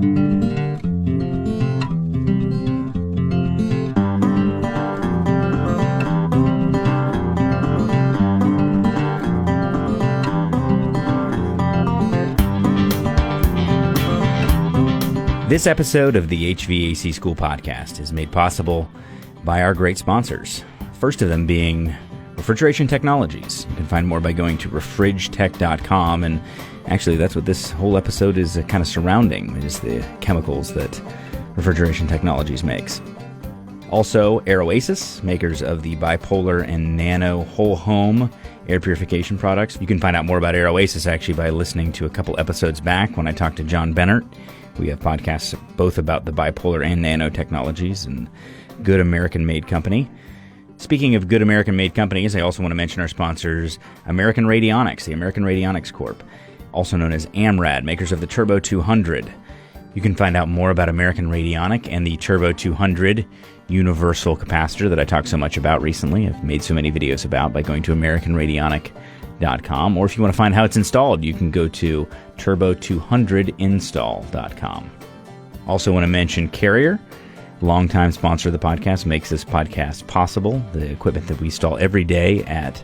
This episode of the HVAC School Podcast is made possible by our great sponsors. First of them being Refrigeration Technologies. You can find more by going to refrigetech.com, and actually that's what this whole episode is kind of surrounding, is the chemicals that Refrigeration Technologies makes. Also, Aeroasis, makers of the bipolar and nano whole home air purification products. You can find out more about Aeroasis actually by listening to a couple episodes back when I talked to John Bennett. We have podcasts both about the bipolar and nano technologies and good American-made company. Speaking of good American-made companies, I also want to mention our sponsors, American Radionics, the American Radionics Corp., also known as AMRAD, makers of the Turbo 200. You can find out more about American Radionic and the Turbo 200 universal capacitor that I talked so much about recently. I've made so many videos about by going to AmericanRadionic.com, or if you want to find how it's installed, you can go to turbo200install.com. Also want to mention Carrier, longtime sponsor of the podcast, makes this podcast possible, the equipment that we install every day at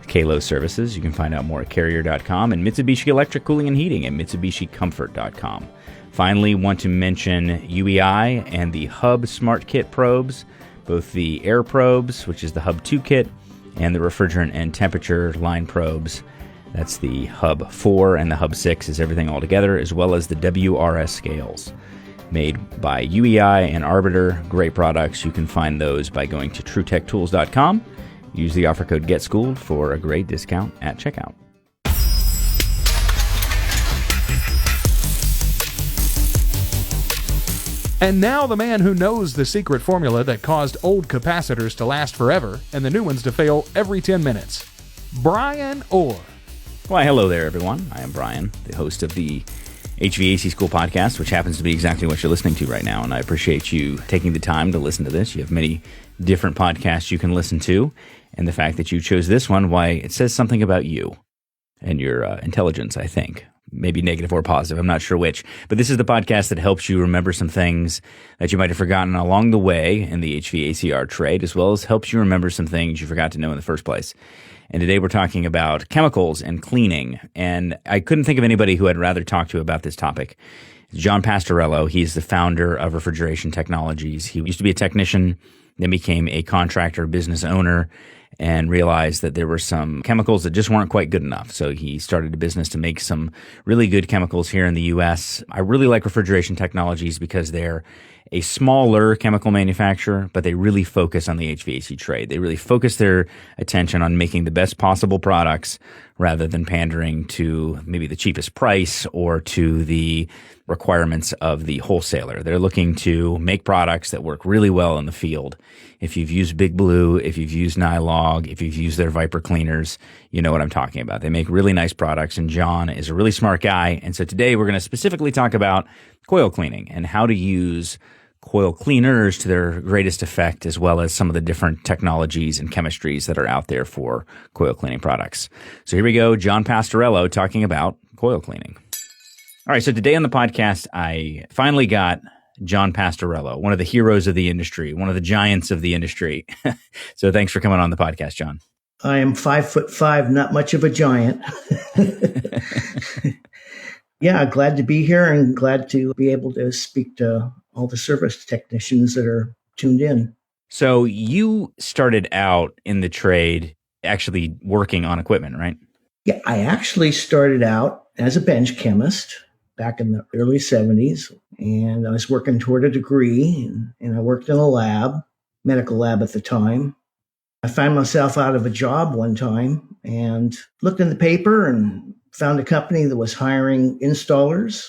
Kalo Services. You can find out more at carrier.com, and Mitsubishi Electric Cooling and Heating at mitsubishicomfort.com. Finally, want to mention UEI and the Hub Smart Kit probes, both the air probes, which is the Hub 2 kit, and the refrigerant and temperature line probes. That's the Hub 4, and the Hub 6 is everything all together, as well as the WRS scales. Made by UEI and Arbiter, great products. You can find those by going to TrueTechTools.com. Use the offer code GetSchooled for a great discount at checkout. And now the man who knows the secret formula that caused old capacitors to last forever and the new ones to fail every 10 minutes. Brian Orr. Why, hello there, everyone. I am Brian, the host of the HVAC School Podcast, which happens to be exactly what you're listening to right now, and I appreciate you taking the time to listen to this. You have many different podcasts you can listen to, and the fact that you chose this one, why, it says something about you and your intelligence, I think. Maybe negative or positive, I'm not sure which. But this is the podcast that helps you remember some things that you might have forgotten along the way in the HVACR trade, as well as helps you remember some things you forgot to know in the first place. And today we're talking about chemicals and cleaning. And I couldn't think of anybody who I'd rather talk to about this topic. John Pastorello, he's the founder of Refrigeration Technologies. He used to be a technician, then became a contractor, business owner, and realized that there were some chemicals that just weren't quite good enough. So he started a business to make some really good chemicals here in the U.S. I really like Refrigeration Technologies because they're a smaller chemical manufacturer, but they really focus on the HVAC trade. They really focus their attention on making the best possible products rather than pandering to maybe the cheapest price or to the requirements of the wholesaler. They're looking to make products that work really well in the field. If you've used Big Blue, if you've used Nylog, if you've used their Viper cleaners, you know what I'm talking about. They make really nice products, and John is a really smart guy. And so today we're going to specifically talk about coil cleaning and how to use coil cleaners to their greatest effect, as well as some of the different technologies and chemistries that are out there for coil cleaning products. So here we go, John Pastorello talking about coil cleaning. All right, so today on the podcast, I finally got John Pastorello, one of the heroes of the industry, one of the giants of the industry. So thanks for coming on the podcast, John. I am 5'5", not much of a giant. Yeah, glad to be here and glad to be able to speak to all the service technicians that are tuned in. So you started out in the trade actually working on equipment, right? Yeah, I actually started out as a bench chemist back in the early 70s, and I was working toward a degree, and I worked in a lab, medical lab at the time. I found myself out of a job one time and looked in the paper and found a company that was hiring installers,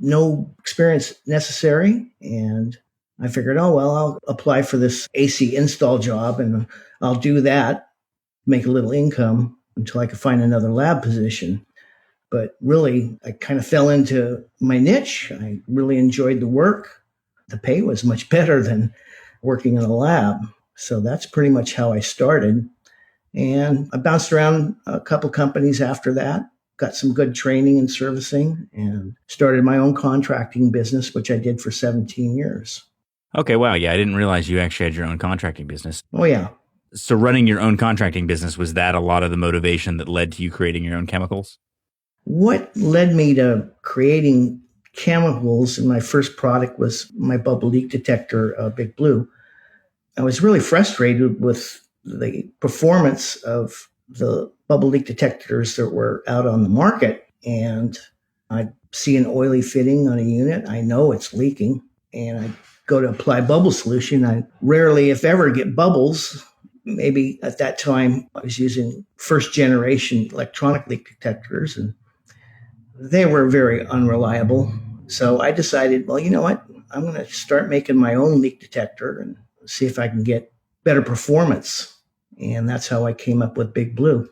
no experience necessary. And I figured, oh, well, I'll apply for this AC install job and I'll do that, make a little income until I could find another lab position. But really, I kind of fell into my niche. I really enjoyed the work. The pay was much better than working in a lab. So that's pretty much how I started. And I bounced around a couple companies after that. got some good training in servicing and started my own contracting business, which I did for 17 years. Okay, wow. Yeah, I didn't realize you actually had your own contracting business. Oh, yeah. So running your own contracting business, was that a lot of the motivation that led to you creating your own chemicals? What led me to creating chemicals, and my first product was my bubble leak detector, Big Blue. I was really frustrated with the performance of the bubble leak detectors that were out on the market. And I'd see an oily fitting on a unit. I know it's leaking. And I go to apply bubble solution. I rarely, if ever, get bubbles. Maybe at that time I was using first generation electronic leak detectors, and they were very unreliable. So I decided, well, you know what? I'm going to start making my own leak detector and see if I can get better performance. And that's how I came up with Big Blue.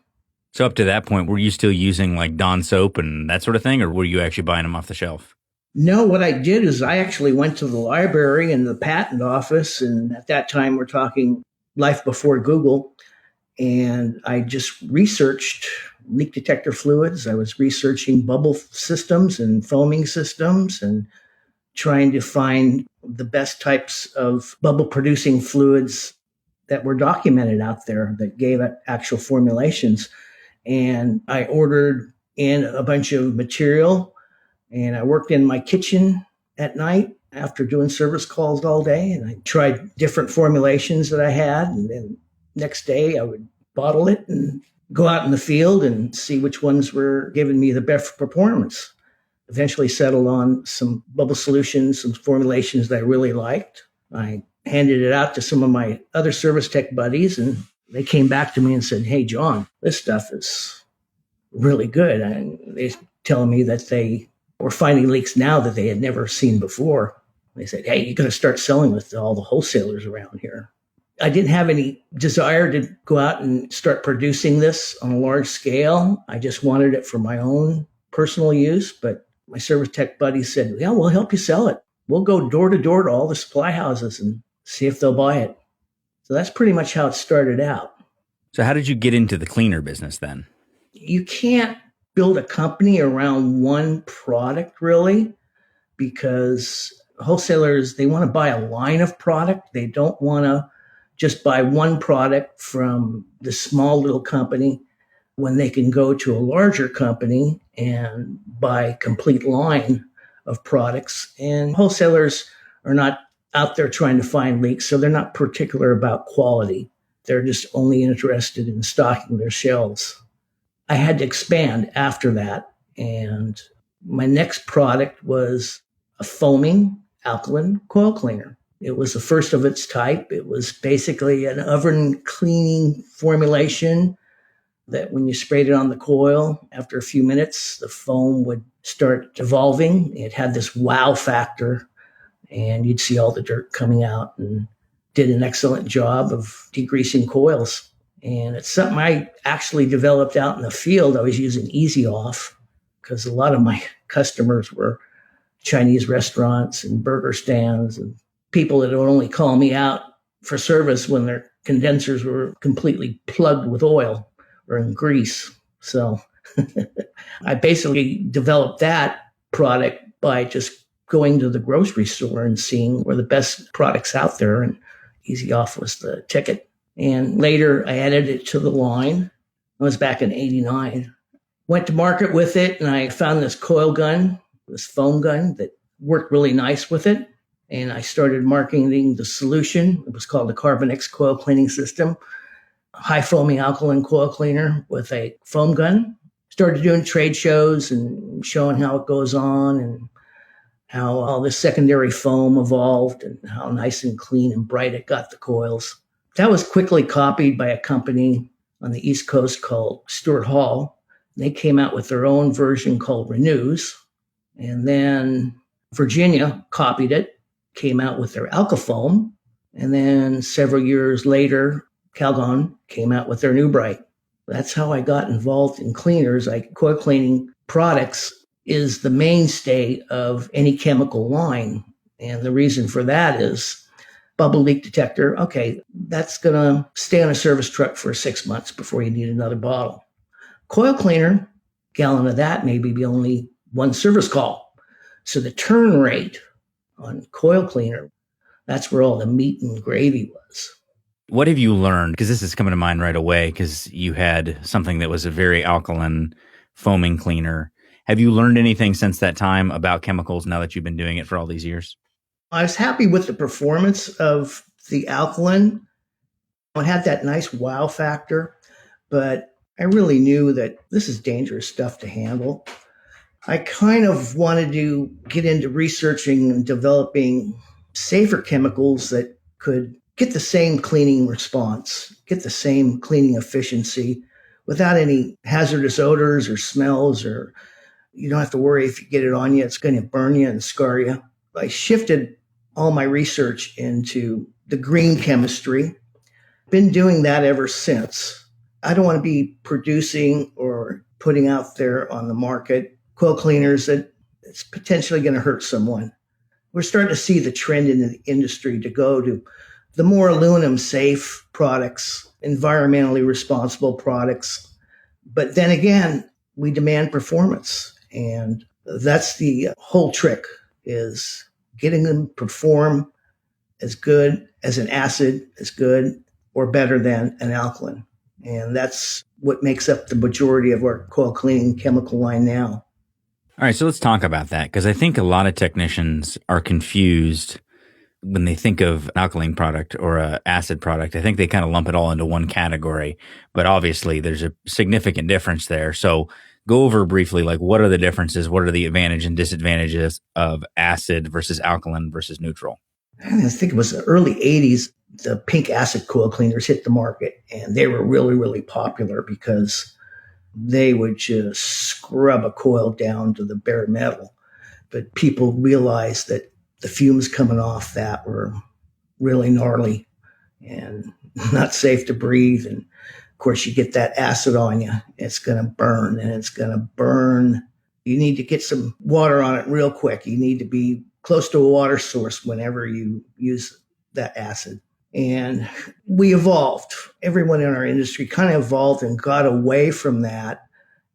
So up to that point, were you still using like Dawn soap and that sort of thing, or were you actually buying them off the shelf? No, what I did is I actually went to the library and the patent office. And at that time, we're talking life before Google. And I just researched leak detector fluids. I was researching bubble systems and foaming systems and trying to find the best types of bubble producing fluids that were documented out there that gave actual formulations. And I ordered in a bunch of material, and I worked in my kitchen at night after doing service calls all day. And I tried different formulations that I had. And then next day I would bottle it and go out in the field and see which ones were giving me the best performance. Eventually settled on some bubble solutions, some formulations that I really liked. I handed it out to some of my other service tech buddies, and they came back to me and said, "Hey, John, this stuff is really good." And they're telling me that they were finding leaks now that they had never seen before. They said, "Hey, you're going to start selling with all the wholesalers around here." I didn't have any desire to go out and start producing this on a large scale. I just wanted it for my own personal use. But my service tech buddy said, "Yeah, we'll help you sell it. We'll go door to door to all the supply houses and see if they'll buy it." So that's pretty much how it started out. So how did you get into the cleaner business then? You can't build a company around one product, really, because wholesalers, they want to buy a line of product. They don't want to just buy one product from the small little company when they can go to a larger company and buy a complete line of products. And wholesalers are not out there trying to find leaks, so they're not particular about quality. They're just only interested in stocking their shelves. I had to expand after that, and my next product was a foaming Alkalyn coil cleaner. It was the first of its type. It was basically an oven cleaning formulation that when you sprayed it on the coil, after a few minutes, the foam would start evolving. It had this wow factor, and you'd see all the dirt coming out, and did an excellent job of degreasing coils. And it's something I actually developed out in the field. I was using Easy Off because a lot of my customers were Chinese restaurants and burger stands and people that would only call me out for service when their condensers were completely plugged with oil or in grease. So I basically developed that product by just going to the grocery store and seeing where the best products out there, and Easy Off was the ticket. And later I added it to the line. I was back in 89. Went to market with it, and I found this coil gun, this foam gun that worked really nice with it. And I started marketing the solution. It was called the Carbon-X coil cleaning system, a high foaming alkaline coil cleaner with a foam gun. Started doing trade shows and showing how it goes on and how all this secondary foam evolved and how nice and clean and bright it got the coils. That was quickly copied by a company on the East Coast called Stuart Hall. They came out with their own version called Renews. And then Virginia copied it, came out with their Alkafoam. And then several years later, Calgon came out with their New Bright. That's how I got involved in cleaners. Coil cleaning products is the mainstay of any chemical line. And the reason for that is bubble leak detector. Okay, that's going to stay on a service truck for 6 months before you need another bottle. Coil cleaner gallon of that maybe be only one service call. So the turn rate on coil cleaner, that's where all the meat and gravy was. What have you learned? Because this is coming to mind right away because you had something that was a very alkaline foaming cleaner. Have you learned anything since that time about chemicals now that you've been doing it for all these years? I was happy with the performance of the Alkalyn. It had that nice wow factor, but I really knew that this is dangerous stuff to handle. I kind of wanted to get into researching and developing safer chemicals that could get the same cleaning response, get the same cleaning efficiency without any hazardous odors or smells, or you don't have to worry if you get it on you, it's going to burn you and scar you. I shifted all my research into the green chemistry. Been doing that ever since. I don't want to be producing or putting out there on the market coil cleaners that it's potentially going to hurt someone. We're starting to see the trend in the industry to go to the more aluminum safe products, environmentally responsible products. But then again, we demand performance. And that's the whole trick, is getting them to perform as good as an acid, as good or better than an alkaline. And that's what makes up the majority of our coil cleaning chemical line now. All right, so let's talk about that, because I think a lot of technicians are confused when they think of an alkaline product or an acid product. I think they kind of lump it all into one category, but obviously there's a significant difference there. So go over briefly, like, what are the differences? What are the advantages and disadvantages of acid versus alkaline versus neutral? I think it was the early 80s, the pink acid coil cleaners hit the market, and they were really, really popular because they would just scrub a coil down to the bare metal. But people realized that the fumes coming off that were really gnarly and not safe to breathe. And of course, you get that acid on you, it's going to burn, and it's going to burn. You need to get some water on it real quick. You need to be close to a water source whenever you use that acid. And we evolved. Everyone in our industry kind of evolved and got away from that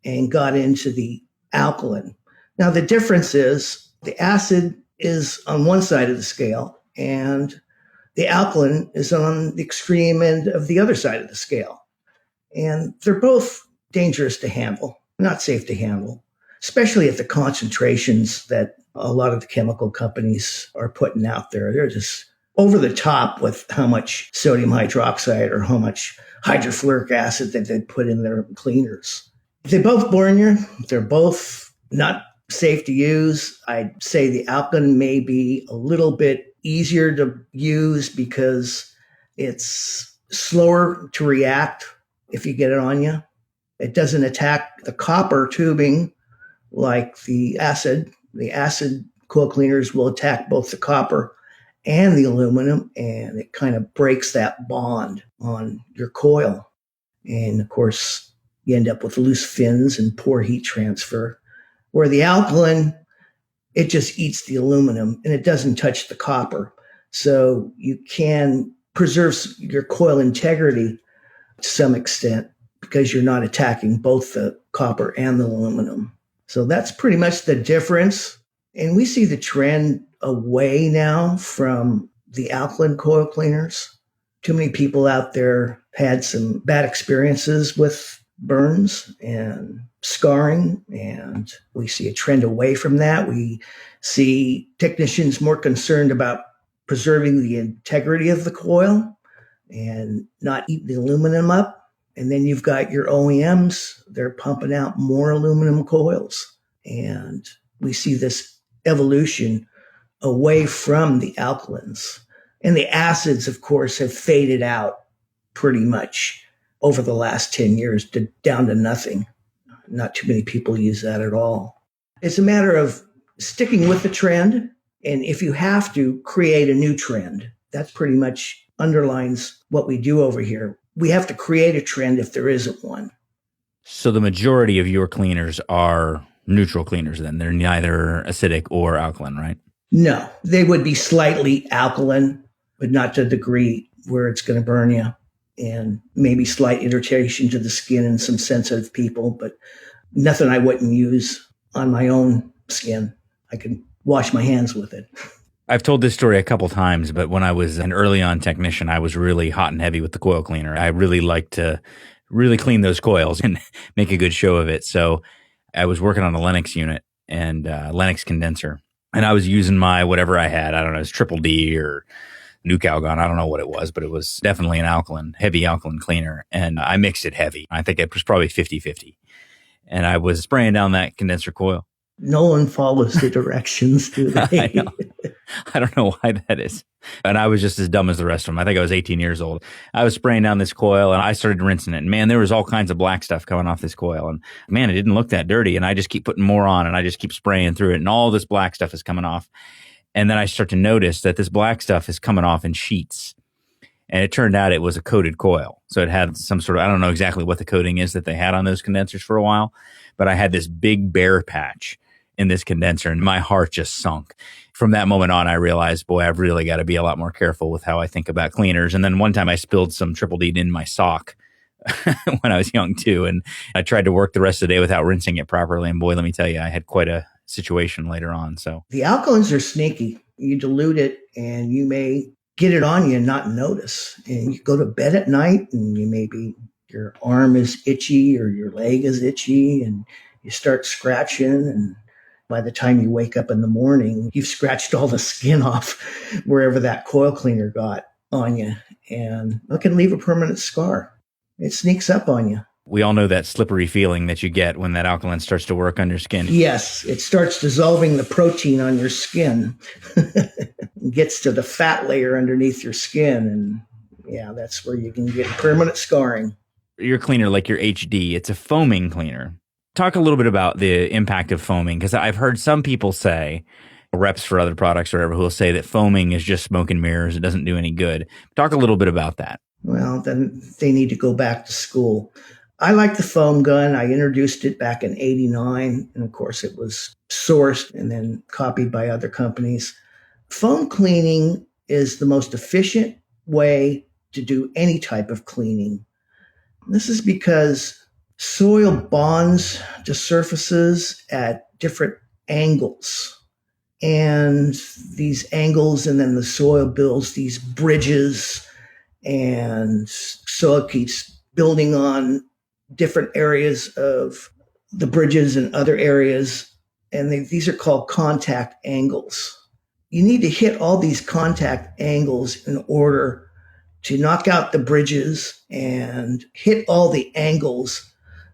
and got into the alkaline. Now, the difference is the acid is on one side of the scale and the alkaline is on the extreme end of the other side of the scale. And they're both dangerous to handle, not safe to handle, especially at the concentrations that a lot of the chemical companies are putting out there. They're just over the top with how much sodium hydroxide or how much hydrofluoric acid that they put in their cleaners. They both burn you. They're both not safe to use. I'd say the alkaline may be a little bit easier to use because it's slower to react if you get it on you. It doesn't attack the copper tubing like the acid. The acid coil cleaners will attack both the copper and the aluminum, and it kind of breaks that bond on your coil. And of course, you end up with loose fins and poor heat transfer. Where the alkaline, it just eats the aluminum and it doesn't touch the copper. So you can preserve your coil integrity to some extent because you're not attacking both the copper and the aluminum. So that's pretty much the difference. And we see the trend away now from the alkaline coil cleaners. Too many people out there had some bad experiences with burns and scarring, and we see a trend away from that. We see technicians more concerned about preserving the integrity of the coil and not eating the aluminum up. And then you've got your OEMs, they're pumping out more aluminum coils. And we see this evolution away from the alkalines. And the acids, of course, have faded out pretty much over the last 10 years down to nothing. Not too many people use that at all. It's a matter of sticking with the trend. And if you have to create a new trend, that's pretty much underlines what we do over here. We have to create a trend if there isn't one. So the majority of your cleaners are neutral cleaners then? They're neither acidic or alkaline, right? No, they would be slightly alkaline, but not to the degree where it's going to burn you. And maybe slight irritation to the skin in some sensitive people, but nothing I wouldn't use on my own skin. I can wash my hands with it. I've told this story a couple times, but when I was an early on technician, I was really hot and heavy with the coil cleaner. I really liked to really clean those coils and make a good show of it. So I was working on a Lennox unit and Lennox condenser, and I was using my whatever I had. I don't know, it's Triple D or Nuke Algon. I don't know what it was, but it was definitely an Alkalyn, heavy Alkalyn cleaner. And I mixed it heavy. I think it was probably 50-50. And I was spraying down that condenser coil. No one follows the directions, do they? I don't know why that is. And I was just as dumb as the rest of them. I think I was 18 years old. I was spraying down this coil and I started rinsing it. And man, there was all kinds of black stuff coming off this coil. And man, it didn't look that dirty. And I just keep putting more on and I just keep spraying through it. And all this black stuff is coming off. And then I start to notice that this black stuff is coming off in sheets. And it turned out it was a coated coil. So it had some sort of, I don't know exactly what the coating is that they had on those condensers for a while, but I had this big bare patch in this condenser and my heart just sunk. From that moment on, I realized, boy, I've really got to be a lot more careful with how I think about cleaners. And then one time I spilled some Triple D in my sock when I was young too. And I tried to work the rest of the day without rinsing it properly. And boy, let me tell you, I had quite a situation later on. So the alkalins are sneaky. You dilute it and you may get it on you and not notice. And you go to bed at night and your arm is itchy or your leg is itchy and you start scratching. And by the time you wake up in the morning, you've scratched all the skin off wherever that coil cleaner got on you. And it can leave a permanent scar. It sneaks up on you. We all know that slippery feeling that you get when that Alkalyn starts to work on your skin. Yes, it starts dissolving the protein on your skin. It gets to the fat layer underneath your skin. And yeah, that's where you can get permanent scarring. Your cleaner, like your HD, it's a foaming cleaner. Talk a little bit about the impact of foaming, because I've heard some people say, reps for other products or whatever, who will say that foaming is just smoke and mirrors. It doesn't do any good. Talk a little bit about that. Well, then they need to go back to school. I like the foam gun. I introduced it back in '89. And of course, it was sourced and then copied by other companies. Foam cleaning is the most efficient way to do any type of cleaning. This is because soil bonds to surfaces at different angles. And these angles, and then the soil builds these bridges, and soil keeps building on different areas of the bridges and other areas. And these are called contact angles. You need to hit all these contact angles in order to knock out the bridges and hit all the angles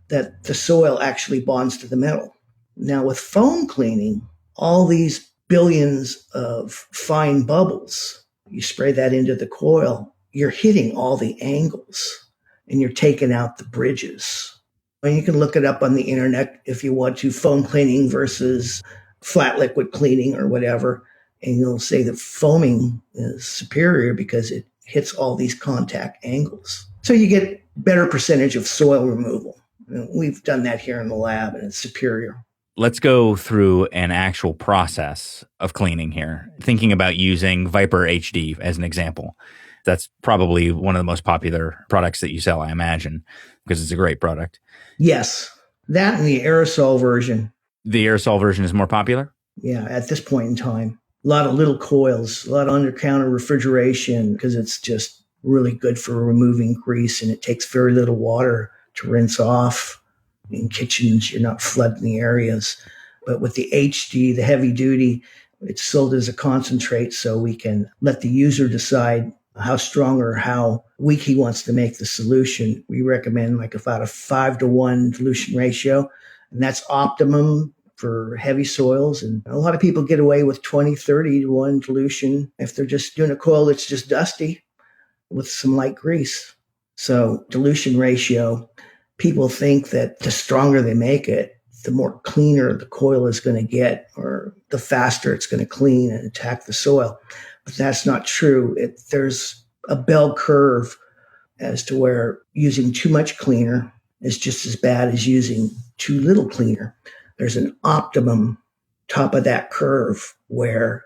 that the soil actually bonds to the metal. Now with foam cleaning, all these billions of fine bubbles, you spray that into the coil, you're hitting all the angles and you're taking out the bridges. And you can look it up on the internet if you want to, foam cleaning versus flat liquid cleaning or whatever. And you'll say that foaming is superior because it hits all these contact angles. So you get better percentage of soil removal. We've done that here in the lab and it's superior. Let's go through an actual process of cleaning here. Thinking about using Viper HD as an example. That's probably one of the most popular products that you sell, I imagine, because it's a great product. Yes. That and the aerosol version. The aerosol version is more popular? Yeah, at this point in time. A lot of little coils, a lot of under-counter refrigeration because it's just really good for removing grease and it takes very little water to rinse off. In kitchens, you're not flooding the areas. But with the HD, the heavy duty, it's sold as a concentrate so we can let the user decide how strong or how weak he wants to make the solution. We recommend like about a 5-to-1 dilution ratio, and that's optimum for heavy soils. And a lot of people get away with 20-30-to-1 dilution if they're just doing a coil that's just dusty with some light grease. So dilution ratio, people think that the stronger they make it, the more cleaner the coil is going to get, or the faster it's going to clean and attack the soil. But that's not true. There's a bell curve as to where using too much cleaner is just as bad as using too little cleaner. There's an optimum top of that curve where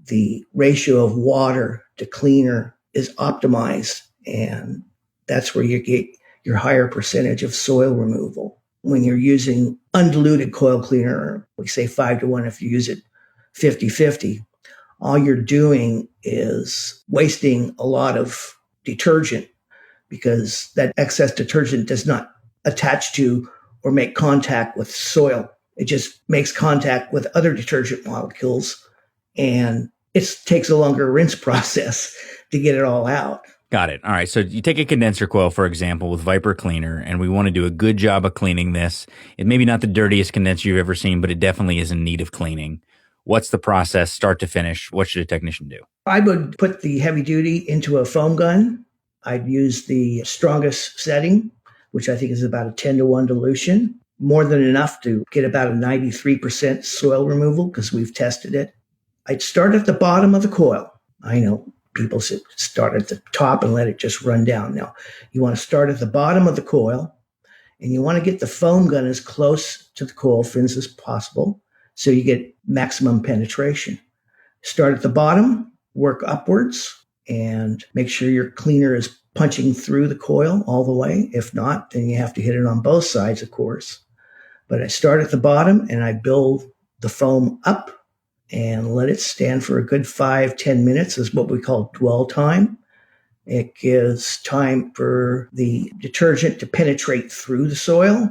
the ratio of water to cleaner is optimized, and that's where you get your higher percentage of soil removal. when you're using undiluted coil cleaner, we say 5-to-1 if you use it 50-50, all you're doing is wasting a lot of detergent because that excess detergent does not attach to or make contact with soil. It just makes contact with other detergent molecules, and it takes a longer rinse process to get it all out. Got it. All right. So you take a condenser coil, for example, with Viper Cleaner, and we want to do a good job of cleaning this. It may be not the dirtiest condenser you've ever seen, but it definitely is in need of cleaning. What's the process, start to finish? What should a technician do? I would put the heavy duty into a foam gun. I'd use the strongest setting, which I think is about a 10-to-1 dilution, more than enough to get about a 93% soil removal because we've tested it. I'd start at the bottom of the coil. I know people start at the top and let it just run down. Now, you want to start at the bottom of the coil, and you want to get the foam gun as close to the coil fins as possible so you get maximum penetration. Start at the bottom, work upwards, and make sure your cleaner is punching through the coil all the way. If not, then you have to hit it on both sides, of course. But I start at the bottom, and I build the foam up and let it stand for a good 5-10 minutes is what we call dwell time. It gives time for the detergent to penetrate through the soil,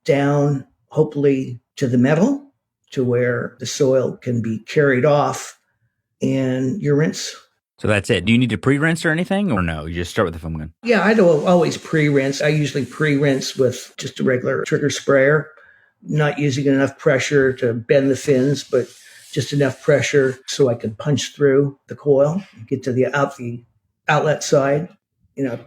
down hopefully to the metal, to where the soil can be carried off in your rinse. So that's it. Do you need to pre-rinse or anything, or no? You just start with the foam gun? Yeah, I don't always pre-rinse. I usually pre-rinse with just a regular trigger sprayer, not using enough pressure to bend the fins, but just enough pressure so I can punch through the coil, get to the outlet side,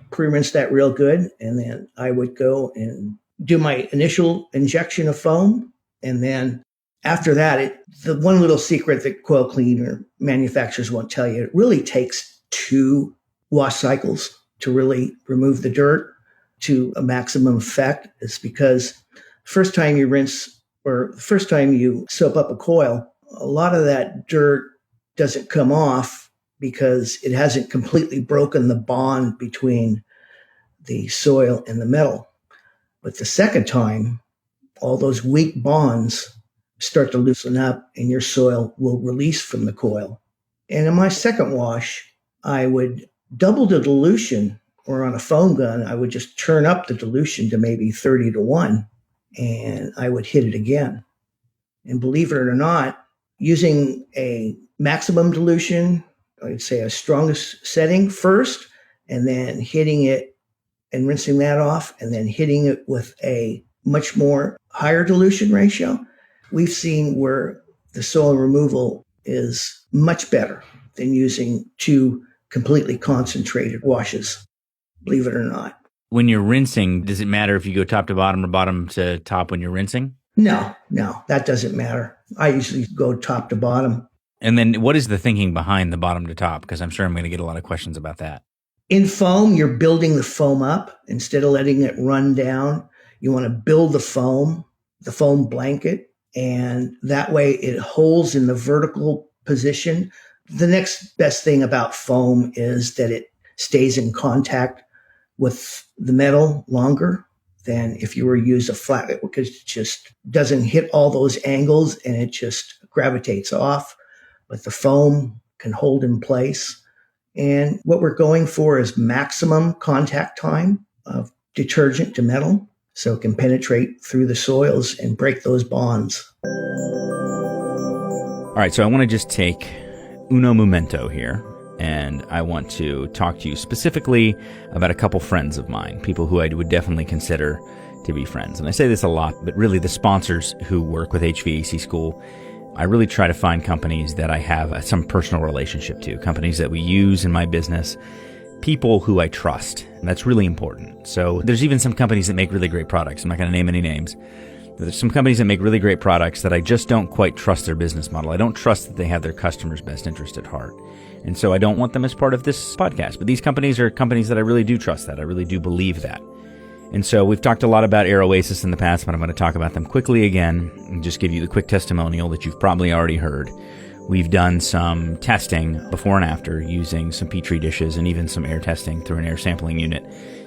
pre-rinse that real good. And then I would go and do my initial injection of foam. And then after that, the one little secret that coil cleaner manufacturers won't tell you, it really takes 2 wash cycles to really remove the dirt to a maximum effect. Is because first time you rinse or the first time you soap up a coil, a lot of that dirt doesn't come off because it hasn't completely broken the bond between the soil and the metal. But the second time, all those weak bonds start to loosen up and your soil will release from the coil. And in my second wash, I would double the dilution, or on a foam gun, I would just turn up the dilution to maybe 30-to-1, and I would hit it again. And believe it or not, using a maximum dilution, I'd say a strongest setting first, and then hitting it and rinsing that off, and then hitting it with a much more higher dilution ratio, we've seen where the soil removal is much better than using 2 completely concentrated washes, believe it or not. When you're rinsing, does it matter if you go top to bottom or bottom to top when you're rinsing? No, that doesn't matter. I usually go top to bottom. And then what is the thinking behind the bottom to top? Because I'm sure I'm going to get a lot of questions about that. In foam, you're building the foam up. Instead of letting it run down, you want to build the foam blanket, and that way it holds in the vertical position. The next best thing about foam is that it stays in contact with the metal longer than if you were to use a flat, because it just doesn't hit all those angles and it just gravitates off. But the foam can hold in place. And what we're going for is maximum contact time of detergent to metal so it can penetrate through the soils and break those bonds. All right, so I want to just take uno momento here, and I want to talk to you specifically about a couple friends of mine, people who I would definitely consider to be friends. And I say this a lot, but really the sponsors who work with HVAC School, I really try to find companies that I have some personal relationship to, companies that we use in my business, people who I trust, and that's really important. So there's even some companies that make really great products. I'm not going to name any names. There's some companies that make really great products that I just don't quite trust their business model. I don't trust that they have their customers' best interest at heart. And so I don't want them as part of this podcast. But these companies are companies that I really do trust that. I really do believe that. And so we've talked a lot about Air Oasis in the past, but I'm going to talk about them quickly again and just give you the quick testimonial that you've probably already heard. We've done some testing before and after using some Petri dishes and even some air testing through an air sampling unit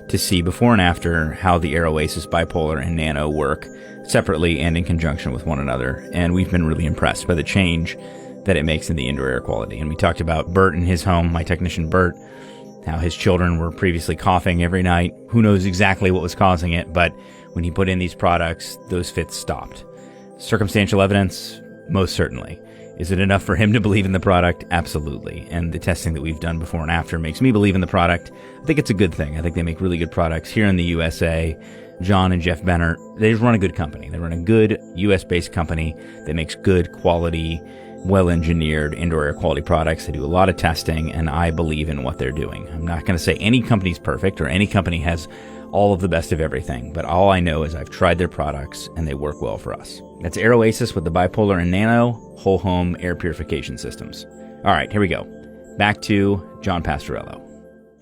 to see before and after how the Air Oasis Bipolar and Nano work separately and in conjunction with one another. And we've been really impressed by the change that it makes in the indoor air quality. And we talked about Bert in his home, my technician Bert, how his children were previously coughing every night. Who knows exactly what was causing it, but when he put in these products, those fits stopped. Circumstantial evidence? Most certainly. Is it enough for him to believe in the product? Absolutely. And the testing that we've done before and after makes me believe in the product. I think it's a good thing. I think they make really good products here in the USA. John and Jeff Bennett, they just run a good company. They run a good US-based company that makes good quality, well-engineered indoor air quality products. They do a lot of testing, and I believe in what they're doing. I'm not going to say any company's perfect or any company has all of the best of everything, but all I know is I've tried their products and they work well for us. That's Air Oasis with the Bipolar and Nano whole home air purification systems. All right, here we go. Back to John Pastorello.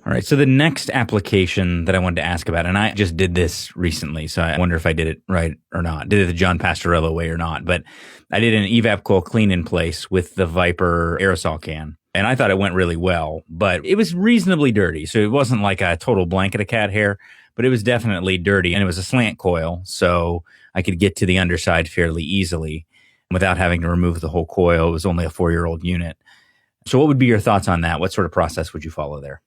All right, so the next application that I wanted to ask about, and I just did this recently, so I wonder if I did it right or not, did it the John Pastorello way or not, but I did an evap coil clean in place with the Viper aerosol can, and I thought it went really well, but it was reasonably dirty, so it wasn't like a total blanket of cat hair, but it was definitely dirty, and it was a slant coil, so I could get to the underside fairly easily without having to remove the whole coil. It was only a 4-year-old unit. So what would be your thoughts on that? What sort of process would you follow there?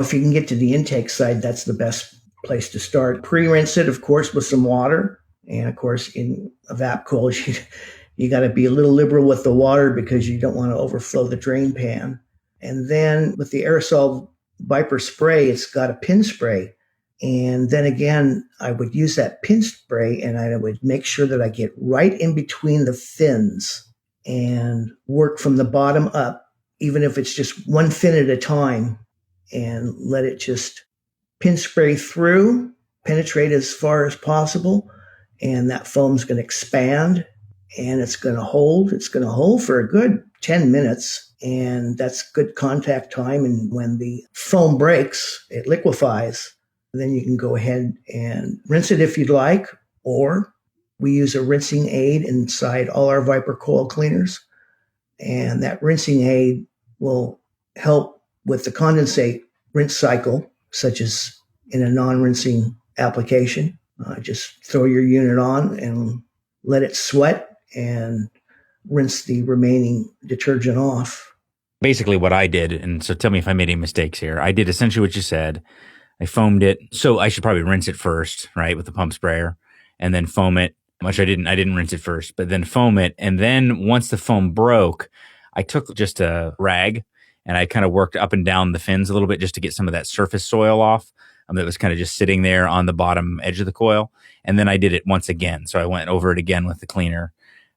If you can get to the intake side, that's the best place to start. Pre-rinse it, of course, with some water. And of course, in evap coils, you got to be a little liberal with the water because you don't want to overflow the drain pan. And then with the aerosol Viper spray, it's got a pin spray. And then again, I would use that pin spray and I would make sure that I get right in between the fins and work from the bottom up, even if it's just one fin at a time, and let it just pin spray through, penetrate as far as possible. And that foam's going to expand and it's going to hold. It's going to hold for a good 10 minutes. And that's good contact time. And when the foam breaks, it liquefies. Then you can go ahead and rinse it if you'd like, or we use a rinsing aid inside all our Viper coil cleaners. And that rinsing aid will help with the condensate rinse cycle, such as in a non-rinsing application. Just throw your unit on and let it sweat and rinse the remaining detergent off. Basically what I did, and so tell me if I made any mistakes here, I did essentially what you said. I foamed it. So I should probably rinse it first, right, with the pump sprayer, and then foam it, which I didn't rinse it first, but then foam it. And then once the foam broke, I took just a rag and I kind of worked up and down the fins a little bit just to get some of that surface soil off that was kind of just sitting there on the bottom edge of the coil. And then I did it once again. So I went over it again with the cleaner.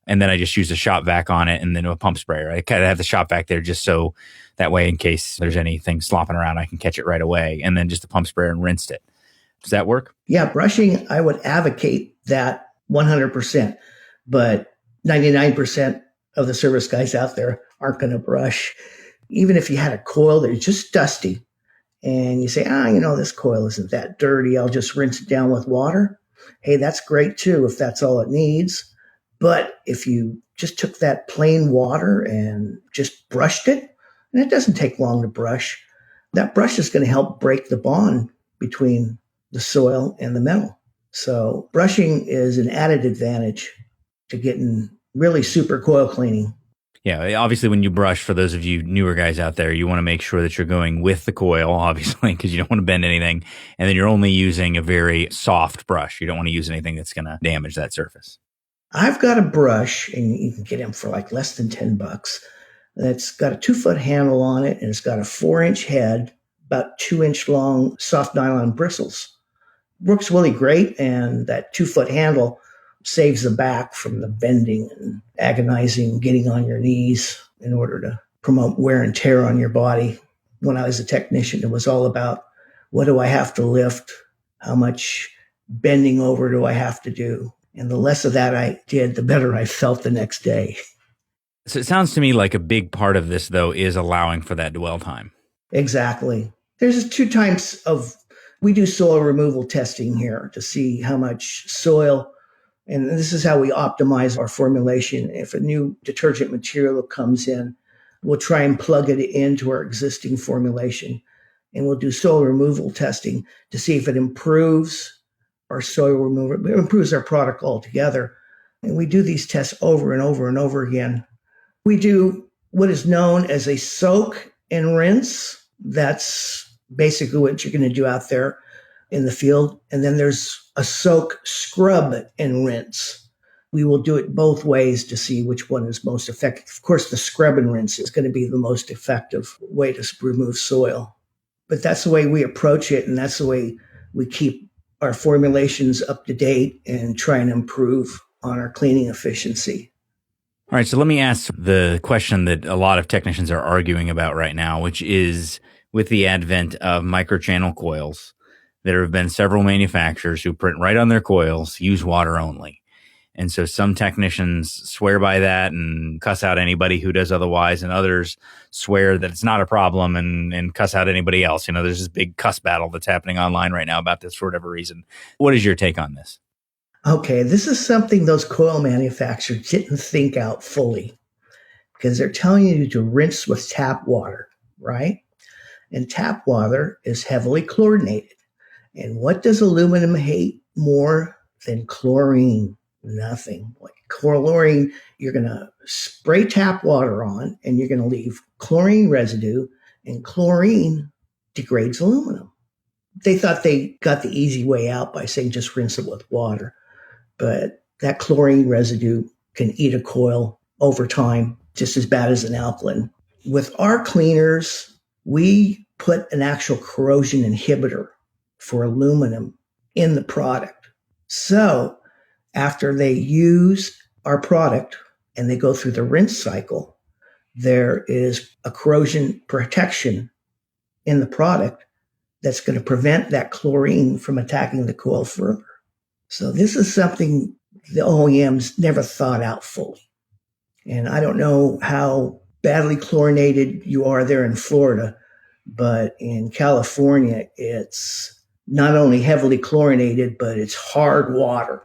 And then I just used a shop vac on it and then a pump sprayer. I kind of have the shop vac there just so that way in case there's anything slopping around, I can catch it right away. And then just the pump sprayer and rinsed it. Does that work? Yeah, brushing, I would advocate that 100%. But 99% of the service guys out there aren't going to brush. Even if you had a coil that's just dusty and you say, this coil isn't that dirty, I'll just rinse it down with water. Hey, that's great too if that's all it needs. But if you just took that plain water and just brushed it, and it doesn't take long to brush, that brush is going to help break the bond between the soil and the metal. So brushing is an added advantage to getting really super coil cleaning. Yeah, obviously when you brush, for those of you newer guys out there, you want to make sure that you're going with the coil, obviously, because you don't want to bend anything. And then you're only using a very soft brush. You don't want to use anything that's going to damage that surface. I've got a brush, and you can get them for like less than $10. That's got a 2-foot handle on it, and it's got a 4-inch head, about 2-inch long soft nylon bristles. Works really great, and that 2-foot handle saves the back from the bending and agonizing getting on your knees in order to promote wear and tear on your body. When I was a technician, it was all about, what do I have to lift? How much bending over do I have to do? And the less of that I did, the better I felt the next day. So it sounds to me like a big part of this, though, is allowing for that dwell time. Exactly. There's 2 types we do soil removal testing here to see how much soil, and this is how we optimize our formulation. If a new detergent material comes in, we'll try and plug it into our existing formulation and we'll do soil removal testing to see if it improves our soil removal, it improves our product altogether. And we do these tests over and over and over again. We do what is known as a soak and rinse. That's basically what you're going to do out there in the field. And then there's a soak, scrub, and rinse. We will do it both ways to see which one is most effective. Of course, the scrub and rinse is going to be the most effective way to remove soil. But that's the way we approach it, and that's the way we keep our formulations up to date and try and improve on our cleaning efficiency. All right, so let me ask the question that a lot of technicians are arguing about right now, which is with the advent of microchannel coils, there have been several manufacturers who print right on their coils, use water only. And so some technicians swear by that and cuss out anybody who does otherwise, and others swear that it's not a problem and cuss out anybody else. You know, there's this big cuss battle that's happening online right now about this for whatever reason. What is your take on this? Okay, this is something those coil manufacturers didn't think out fully, because they're telling you to rinse with tap water, right? And tap water is heavily chlorinated. And what does aluminum hate more than chlorine? Nothing. Like chlorine, you're going to spray tap water on and you're going to leave chlorine residue, and chlorine degrades aluminum. They thought they got the easy way out by saying just rinse it with water. But that chlorine residue can eat a coil over time, just as bad as an alkaline. With our cleaners, we put an actual corrosion inhibitor for aluminum in the product. So after they use our product and they go through the rinse cycle, there is a corrosion protection in the product that's going to prevent that chlorine from attacking the coil further. So this is something the OEMs never thought out fully. And I don't know how badly chlorinated you are there in Florida, but in California, it's not only heavily chlorinated, but it's hard water.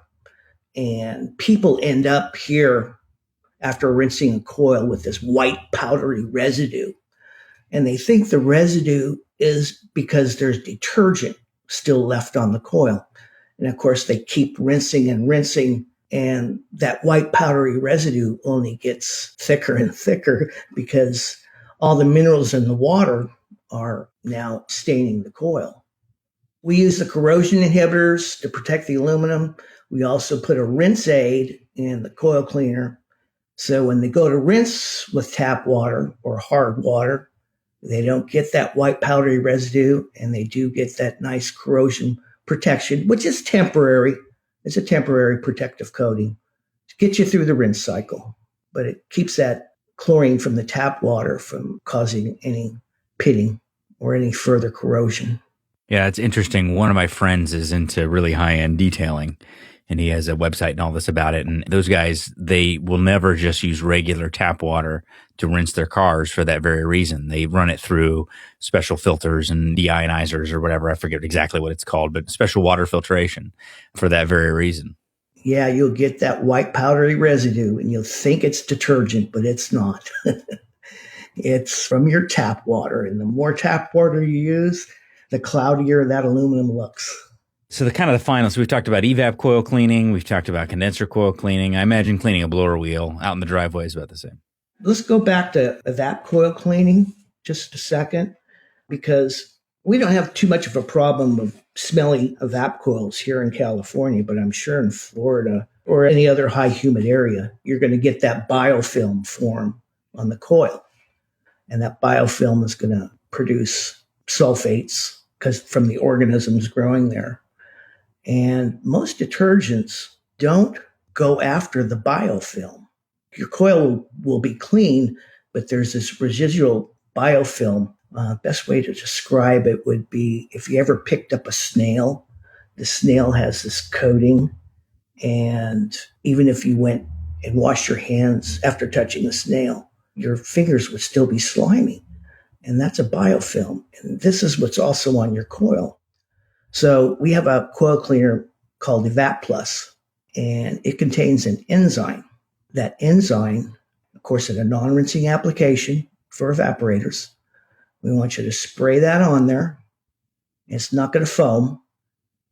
And people end up here after rinsing a coil with this white powdery residue. And they think the residue is because there's detergent still left on the coil. And of course, they keep rinsing and rinsing, and that white powdery residue only gets thicker and thicker because all the minerals in the water are now staining the coil. We use the corrosion inhibitors to protect the aluminum. We also put a rinse aid in the coil cleaner. So when they go to rinse with tap water or hard water, they don't get that white powdery residue, and they do get that nice corrosion protection, which is temporary. It's a temporary protective coating to get you through the rinse cycle, but it keeps that chlorine from the tap water from causing any pitting or any further corrosion. Yeah, it's interesting. One of my friends is into really high-end detailing, and he has a website and all this about it. And those guys, they will never just use regular tap water to rinse their cars for that very reason. They run it through special filters and deionizers or whatever. I forget exactly what it's called, but special water filtration for that very reason. Yeah, you'll get that white powdery residue, and you'll think it's detergent, but it's not. It's from your tap water. And the more tap water you use, the cloudier that aluminum looks. So the kind of the final, so we've talked about evap coil cleaning. We've talked about condenser coil cleaning. I imagine cleaning a blower wheel out in the driveway is about the same. Let's go back to evap coil cleaning just a second, because we don't have too much of a problem with smelly evap coils here in California, but I'm sure in Florida or any other high humid area, you're going to get that biofilm form on the coil. And that biofilm is going to produce sulfates because from the organisms growing there. And most detergents don't go after the biofilm. Your coil will be clean, but there's this residual biofilm. Best way to describe it would be if you ever picked up a snail, the snail has this coating. And even if you went and washed your hands after touching the snail, your fingers would still be slimy. And that's a biofilm. And this is what's also on your coil. So we have a coil cleaner called Evap Plus, and it contains an enzyme. That enzyme, of course, in a non-rinsing application for evaporators, We want you to spray that on there. It's not going to foam,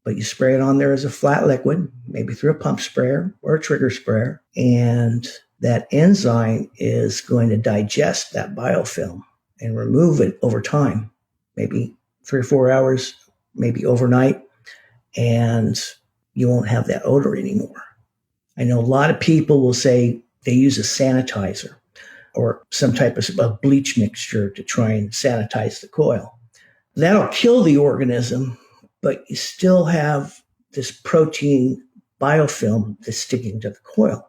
but you spray it on there as a flat liquid, maybe through a pump sprayer or a trigger sprayer. And that enzyme is going to digest that biofilm and remove it over time, maybe 3 or 4 hours, maybe overnight, and you won't have that odor anymore. I know a lot of people will say they use a sanitizer or some type of bleach mixture to try and sanitize the coil. That'll kill the organism, but you still have this protein biofilm that's sticking to the coil.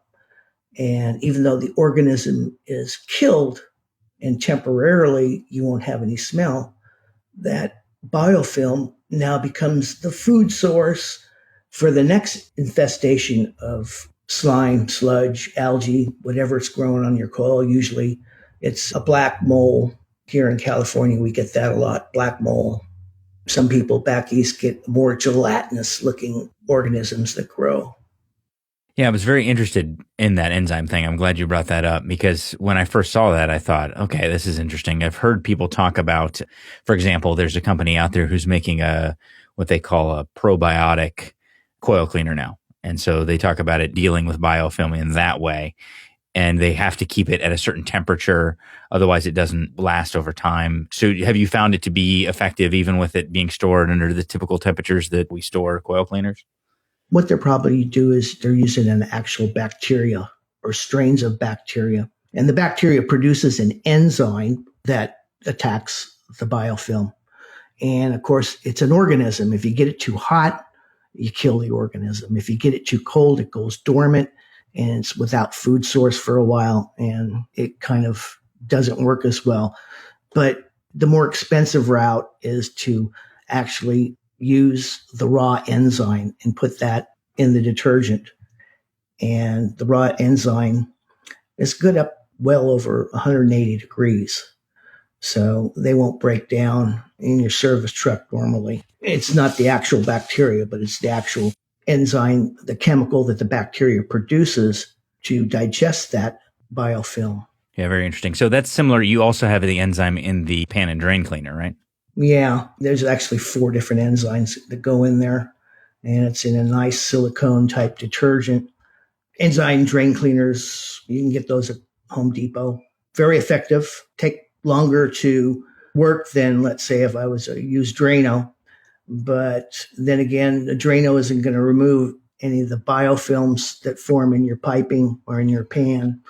And even though the organism is killed and temporarily you won't have any smell, that biofilm now becomes the food source for the next infestation of slime, sludge, algae, whatever it's growing on your coil. Usually it's a black mold. Here in California, we get that a lot, black mold. Some people back east get more gelatinous looking organisms that grow. Yeah, I was very interested in that enzyme thing. I'm glad you brought that up because when I first saw that, I thought, okay, this is interesting. I've heard people talk about, for example, there's a company out there who's making what they call a probiotic coil cleaner now. And so they talk about it dealing with biofilm in that way. And they have to keep it at a certain temperature. Otherwise, it doesn't last over time. So have you found it to be effective even with it being stored under the typical temperatures that we store coil cleaners? What they're probably do is they're using an actual bacteria or strains of bacteria. And the bacteria produces an enzyme that attacks the biofilm. And of course, it's an organism. If you get it too hot, you kill the organism. If you get it too cold, it goes dormant and it's without food source for a while and it kind of doesn't work as well. But the more expensive route is to actually use the raw enzyme and put that in the detergent. And the raw enzyme is good up well over 180 degrees. So they won't break down in your service truck normally. It's not the actual bacteria, but it's the actual enzyme, the chemical that the bacteria produces to digest that biofilm. Yeah, very interesting. So that's similar. You also have the enzyme in the pan and drain cleaner, right? Yeah, there's actually 4 different enzymes that go in there, and it's in a nice silicone type detergent. Enzyme drain cleaners, you can get those at Home Depot. Very effective, take longer to work than, let's say, if I was to use Drano. But then again, the Drano isn't going to remove any of the biofilms that form in your piping or in your pan.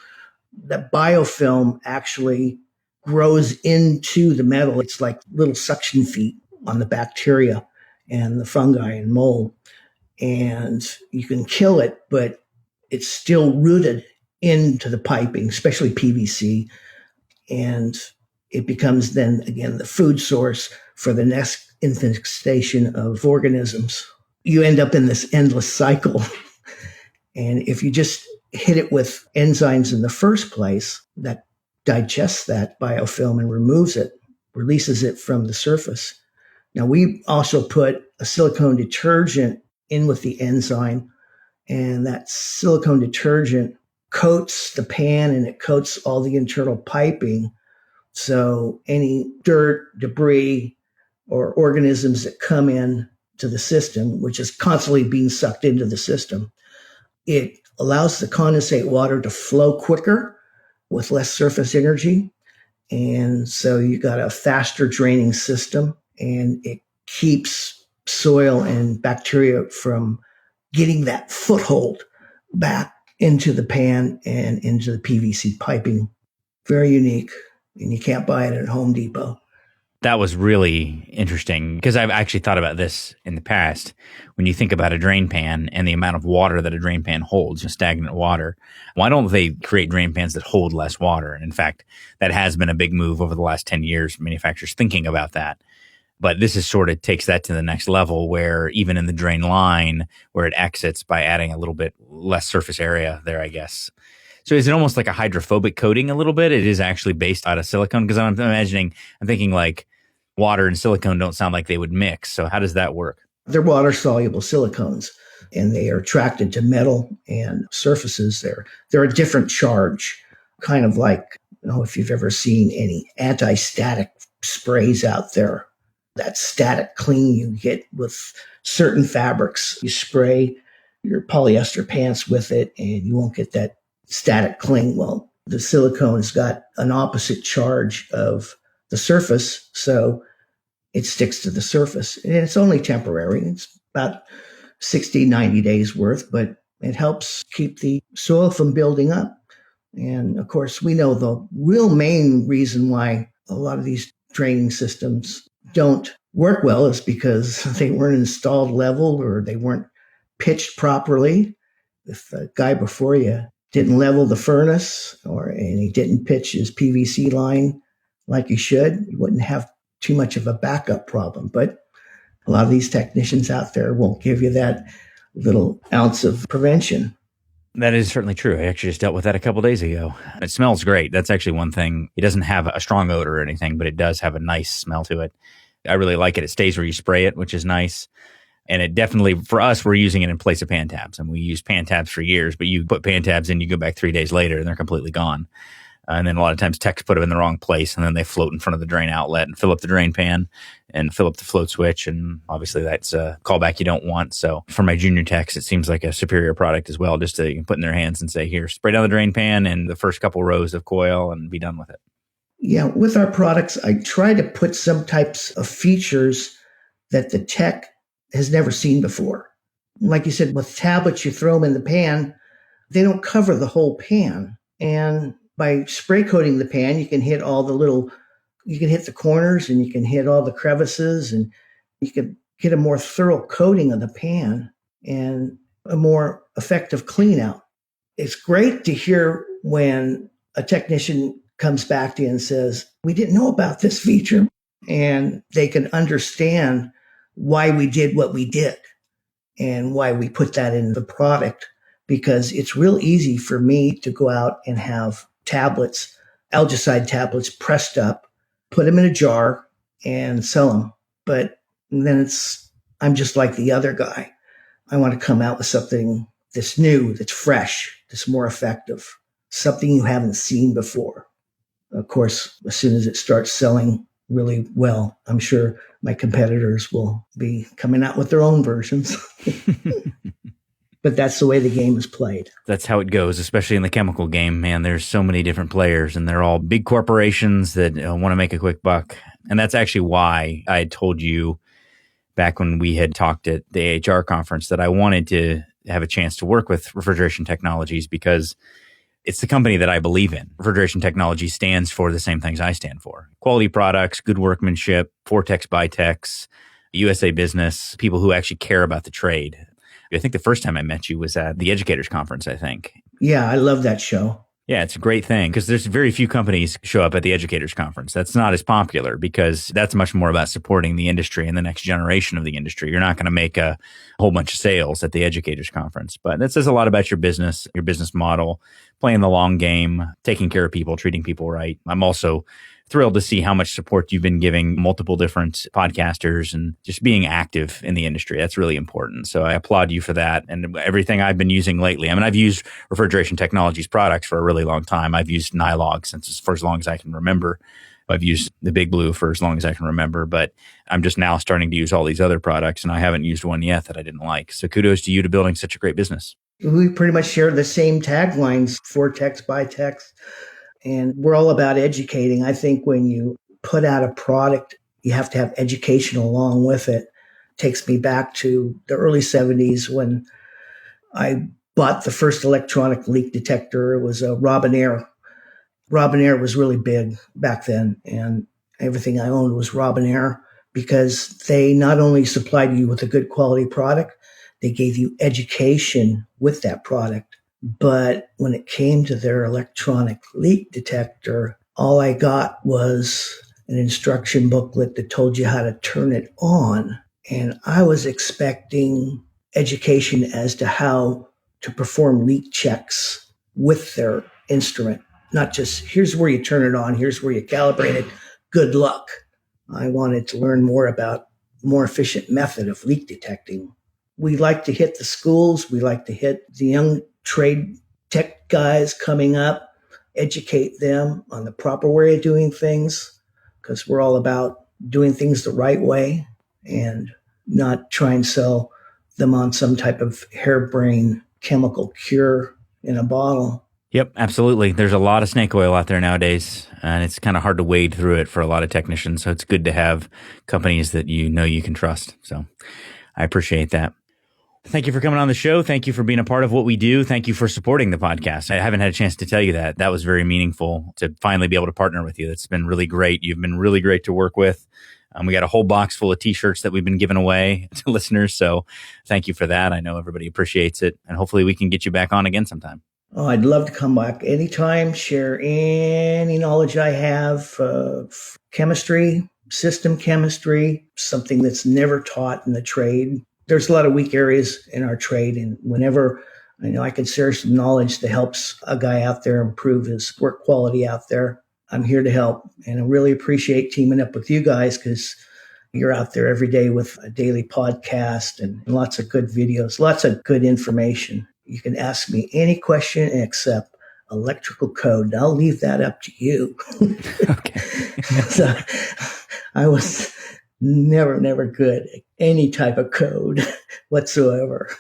That biofilm actually grows into the metal. It's like little suction feet on the bacteria and the fungi and mold. And you can kill it, but it's still rooted into the piping, especially PVC. And it becomes then, again, the food source for the next infestation of organisms. You end up in this endless cycle. And if you just hit it with enzymes in the first place that digests that biofilm and removes it, releases it from the surface. Now, we also put a silicone detergent in with the enzyme, and that silicone detergent coats the pan and it coats all the internal piping. So any dirt, debris, or organisms that come in to the system, which is constantly being sucked into the system, it allows the condensate water to flow quicker with less surface energy. And so you got a faster draining system, and it keeps soil and bacteria from getting that foothold back into the pan and into the PVC piping. Very unique, and you can't buy it at Home Depot. That was really interesting because I've actually thought about this in the past. When you think about a drain pan and the amount of water that a drain pan holds, stagnant water, why don't they create drain pans that hold less water? And in fact, that has been a big move over the last 10 years, manufacturers thinking about that. But this is sort of takes that to the next level where even in the drain line where it exits by adding a little bit less surface area there, I guess. So is it almost like a hydrophobic coating a little bit? It is actually based out of silicone? Because I'm thinking like water and silicone don't sound like they would mix. So how does that work? They're water-soluble silicones, and they are attracted to metal and surfaces. They're a different charge, kind of like, if you've ever seen any anti-static sprays out there. That static cling you get with certain fabrics. You spray your polyester pants with it and you won't get that static cling. Well, the silicone's got an opposite charge of the surface, so it sticks to the surface. And it's only temporary. It's about 60, 90 days worth, but it helps keep the soil from building up. And of course, we know the real main reason why a lot of these draining systems don't work well is because they weren't installed level or they weren't pitched properly. If the guy before you didn't level the furnace and he didn't pitch his PVC line like he should, you wouldn't have too much of a backup problem. But a lot of these technicians out there won't give you that little ounce of prevention. That is certainly true. I actually just dealt with that a couple of days ago. It smells great. That's actually one thing. It doesn't have a strong odor or anything, but it does have a nice smell to it. I really like it. It stays where you spray it, which is nice. And it definitely, for us, we're using it in place of pan tabs. And we use pan tabs for years, but you put pan tabs in, you go back 3 days later and they're completely gone. And then a lot of times techs put them in the wrong place and then they float in front of the drain outlet and fill up the drain pan and fill up the float switch. And obviously that's a callback you don't want. So for my junior techs, it seems like a superior product as well, just to put in their hands and say, here, spray down the drain pan and the first couple rows of Coil and be done with it. Yeah, with our products, I try to put some types of features that the tech has never seen before. Like you said, with tablets, you throw them in the pan, they don't cover the whole pan. And by spray coating the pan, you can hit you can hit the corners and you can hit all the crevices and you can get a more thorough coating of the pan and a more effective clean out. It's great to hear when a technician comes back to you and says, we didn't know about this feature, and they can understand why we did what we did and why we put that in the product, because it's real easy for me to go out and have tablets, algicide tablets pressed up, put them in a jar and sell them. But then I'm just like the other guy. I want to come out with something that's new, that's fresh, that's more effective, something you haven't seen before. Of course, as soon as it starts selling really well, I'm sure my competitors will be coming out with their own versions. But that's the way the game is played. That's how it goes, especially in the chemical game, man. There's so many different players, and they're all big corporations that want to make a quick buck. And that's actually why I had told you back when we had talked at the AHR conference that I wanted to have a chance to work with Refrigeration Technologies, because it's the company that I believe in. Refrigeration Technology stands for the same things I stand for. Quality products, good workmanship, for techs by techs, USA business, people who actually care about the trade. I think the first time I met you was at the Educators Conference, I think. Yeah, I love that show. Yeah, it's a great thing because there's very few companies show up at the Educators Conference. That's not as popular because that's much more about supporting the industry and the next generation of the industry. You're not going to make a whole bunch of sales at the Educators Conference, but that says a lot about your business model, playing the long game, taking care of people, treating people right. I'm also thrilled to see how much support you've been giving multiple different podcasters and just being active in the industry. That's really important. So I applaud you for that and everything I've been using lately. I mean, I've used Refrigeration Technologies products for a really long time. I've used Nylog for as long as I can remember. I've used the Big Blue for as long as I can remember, but I'm just now starting to use all these other products and I haven't used one yet that I didn't like. So kudos to you to building such a great business. We pretty much share the same taglines, for techs by techs. And we're all about educating. I think when you put out a product, you have to have education along with it. Takes me back to the early 70s when I bought the first electronic leak detector. It was a Robinair. Robinair was really big back then, and everything I owned was Robinair because they not only supplied you with a good quality product, they gave you education with that product. But when it came to their electronic leak detector, all I got was an instruction booklet that told you how to turn it on. And I was expecting education as to how to perform leak checks with their instrument. Not just, here's where you turn it on, here's where you calibrate it, good luck. I wanted to learn more about the more efficient method of leak detecting. We like to hit the schools, we like to hit the young trade tech guys coming up, educate them on the proper way of doing things, because we're all about doing things the right way and not try and sell them on some type of harebrained chemical cure in a bottle. Yep, absolutely. There's a lot of snake oil out there nowadays, and it's kind of hard to wade through it for a lot of technicians. So it's good to have companies that you know you can trust. So I appreciate that. Thank you for coming on the show. Thank you for being a part of what we do. Thank you for supporting the podcast. I haven't had a chance to tell you that. That was very meaningful to finally be able to partner with you. That's been really great. You've been really great to work with. We got a whole box full of t-shirts that we've been giving away to listeners. So thank you for that. I know everybody appreciates it. And hopefully we can get you back on again sometime. Oh, I'd love to come back anytime, share any knowledge I have of chemistry, system chemistry, something that's never taught in the trade. There's a lot of weak areas in our trade, and whenever I can share some knowledge that helps a guy out there improve his work quality out there, I'm here to help. And I really appreciate teaming up with you guys because you're out there every day with a daily podcast and lots of good videos, lots of good information. You can ask me any question except electrical code. And I'll leave that up to you. Okay. So I was never good at any type of code whatsoever.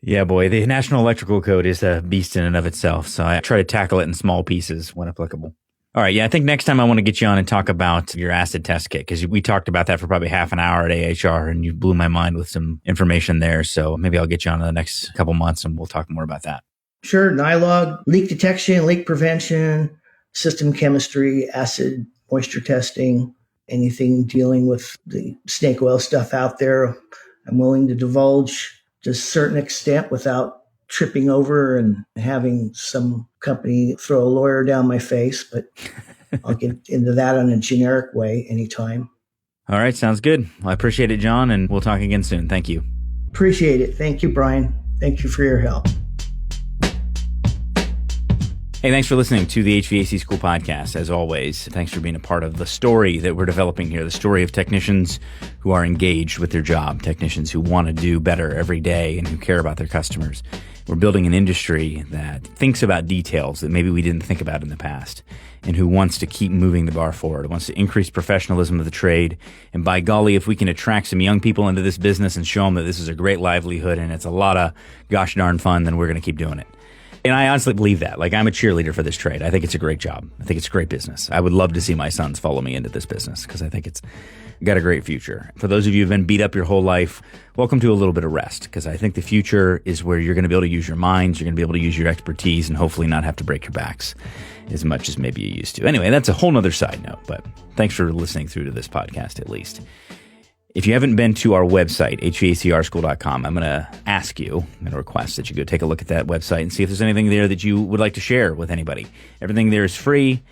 Yeah, boy, the National Electrical Code is a beast in and of itself. So I try to tackle it in small pieces when applicable. All right. Yeah, I think next time I want to get you on and talk about your acid test kit, because we talked about that for probably half an hour at AHR and you blew my mind with some information there. So maybe I'll get you on in the next couple months and we'll talk more about that. Sure. NILOG, leak detection, leak prevention, system chemistry, acid, moisture testing, anything dealing with the snake oil stuff out there. I'm willing to divulge to a certain extent without tripping over and having some company throw a lawyer down my face, but I'll get into that in a generic way anytime. All right. Sounds good. Well, I appreciate it, John, and we'll talk again soon. Thank you. Appreciate it. Thank you, Brian. Thank you for your help. Hey, thanks for listening to the HVAC School Podcast. As always, thanks for being a part of the story that we're developing here, the story of technicians who are engaged with their job, technicians who want to do better every day and who care about their customers. We're building an industry that thinks about details that maybe we didn't think about in the past and who wants to keep moving the bar forward, wants to increase professionalism of the trade. And by golly, if we can attract some young people into this business and show them that this is a great livelihood and it's a lot of gosh darn fun, then we're going to keep doing it. And I honestly believe that. Like, I'm a cheerleader for this trade. I think it's a great job. I think it's a great business. I would love to see my sons follow me into this business because I think it's got a great future. For those of you who've been beat up your whole life, welcome to a little bit of rest because I think the future is where you're going to be able to use your minds, you're going to be able to use your expertise, and hopefully not have to break your backs as much as maybe you used to. Anyway, that's a whole nother side note, but thanks for listening through to this podcast at least. If you haven't been to our website, hvacrschool.com, I'm going to ask you, I'm going to request that you go take a look at that website and see if there's anything there that you would like to share with anybody. Everything there is free.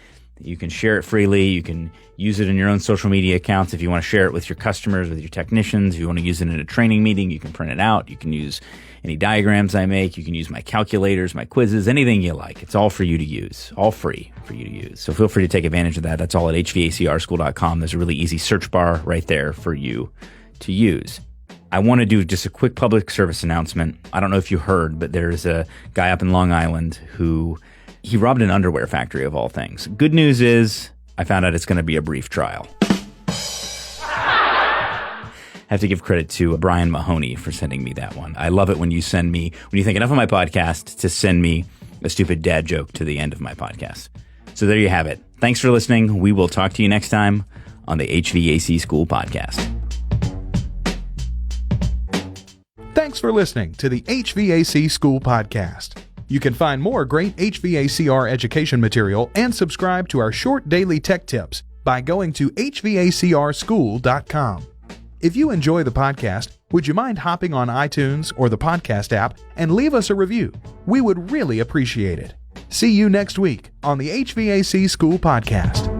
You can share it freely. You can use it in your own social media accounts. If you want to share it with your customers, with your technicians, if you want to use it in a training meeting, you can print it out. You can use any diagrams I make. You can use my calculators, my quizzes, anything you like. It's all for you to use, all free for you to use. So feel free to take advantage of that. That's all at hvacrschool.com. There's a really easy search bar right there for you to use. I want to do just a quick public service announcement. I don't know if you heard, but there's a guy up in Long Island who he robbed an underwear factory of all things. Good news is I found out it's going to be a brief trial. I have to give credit to Brian Mahoney for sending me that one. I love it when you send me, when you think enough of my podcast to send me a stupid dad joke to the end of my podcast. So there you have it. Thanks for listening. We will talk to you next time on the HVAC School Podcast. Thanks for listening to the HVAC School Podcast. You can find more great HVACR education material and subscribe to our short daily tech tips by going to hvacrschool.com. If you enjoy the podcast, would you mind hopping on iTunes or the podcast app and leave us a review? We would really appreciate it. See you next week on the HVAC School Podcast.